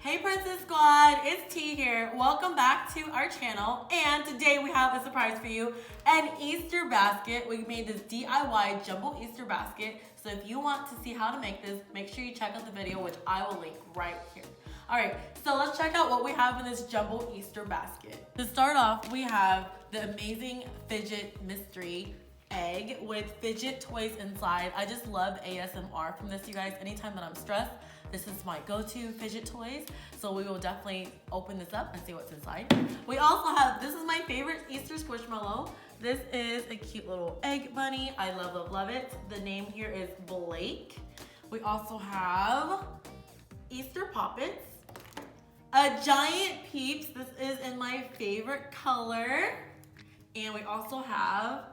Hey Princess Squad, it's T here. Welcome back to our channel, and today we have a surprise for you, an Easter basket. We made this DIY jumbo Easter basket, so if you want to see how to make this, make sure you check out the video, which I will link right here. Alright, so let's check out what we have in this jumbo Easter basket. To start off, we have the amazing Fidget mystery egg with Fidget toys inside. I just love ASMR from this, you guys. Anytime that I'm stressed, this is my go-to Fidget toys. So we will definitely open this up and see what's inside. We also have, this is my favorite Easter Squishmallow. This is a cute little egg bunny. I love, love, love it. The name here is Blake. We also have Easter Poppets. A giant Peeps. This is in my favorite color. And we also have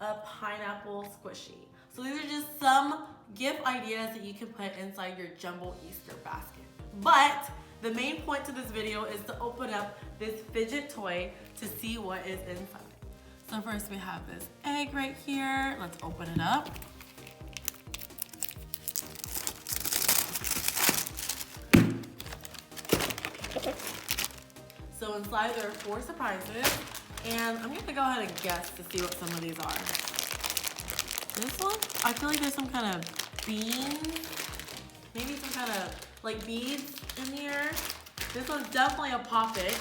a pineapple squishy. So these are just some gift ideas that you can put inside your jumbo Easter basket. But the main point to this video is to open up this Fidget toy to see what is inside. So first we have this egg right here. Let's open it up. So inside there are 4 surprises, and I'm gonna go ahead and guess to see what some of these are. This one, I feel like there's some kind of beans, maybe some kind of like beads in here. This one's definitely a poppet.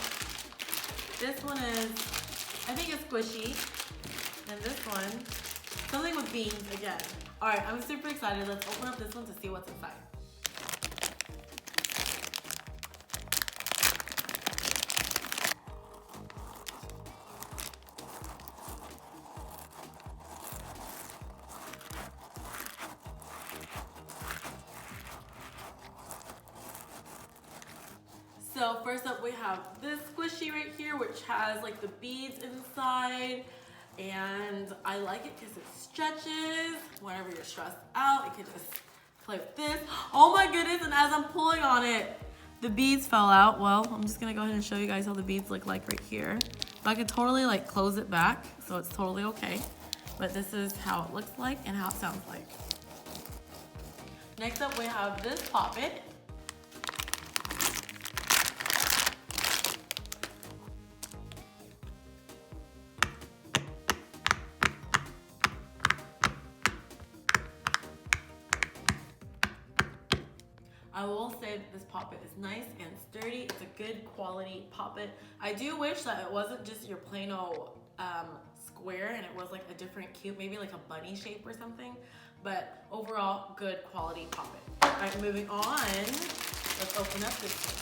This one is, I think it's squishy. And this one, something with beans again. All right, I'm super excited. Let's open up this one to see what's inside. So first up we have this squishy right here, which has like the beads inside, and I like it because it stretches whenever you're stressed out. You can just play with this. Oh my goodness, and as I'm pulling on it, the beads fell out. Well, I'm just gonna go ahead and show you guys how the beads look like right here. But I can totally like close it back, so it's totally okay. But this is how it looks like and how it sounds like. Next up we have this poppet. I will say that this poppet is nice and sturdy. It's a good quality poppet. I do wish that it wasn't just your plain old square and it was like a different cute, maybe like a bunny shape or something. But overall, good quality poppet. All right, moving on. Let's open up this one.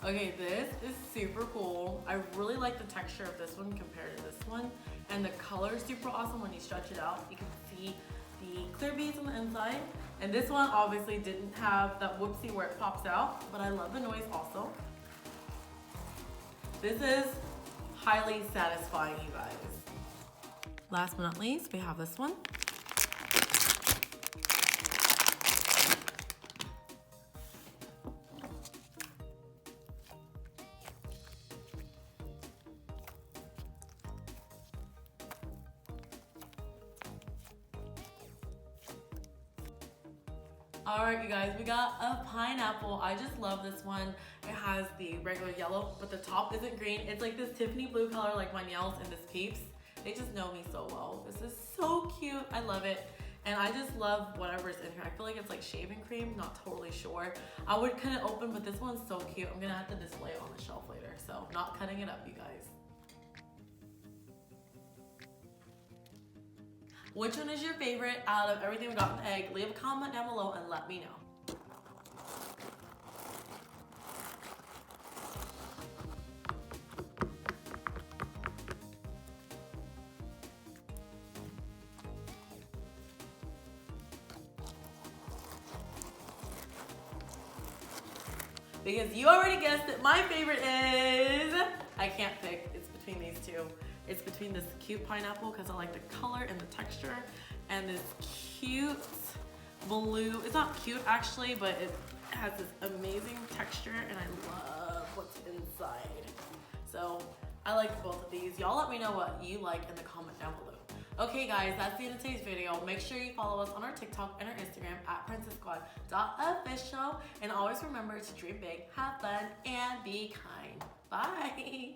Okay, this is super cool. I really like the texture of this one compared to this one. And the color is super awesome when you stretch it out. You can see the clear beads on the inside. And this one obviously didn't have that whoopsie where it pops out, but I love the noise also. This is highly satisfying, you guys. Last but not least, we have this one. Alright you guys, we got a pineapple. I just love this one. It has the regular yellow, but the top isn't green. It's like this Tiffany blue color like my nails and this Peeps. They just know me so well. This is so cute. I love it. And I just love whatever's in here. I feel like it's like shaving cream, not totally sure. I would cut it open, but this one's so cute. I'm gonna have to display it on the shelf later. So not cutting it up, you guys. Which one is your favorite out of everything we got in the egg? Leave a comment down below and let me know. Because you already guessed it, my favorite is, I can't pick, it's between these two. It's between this cute pineapple because I like the color and the texture, and this cute blue. It's not cute actually, but it has this amazing texture and I love what's inside. So I like both of these. Y'all let me know what you like in the comment down below. Okay guys, that's the end of today's video. Make sure you follow us on our TikTok and our Instagram at PrincessSquad.Official. And always remember to dream big, have fun, and be kind. Bye.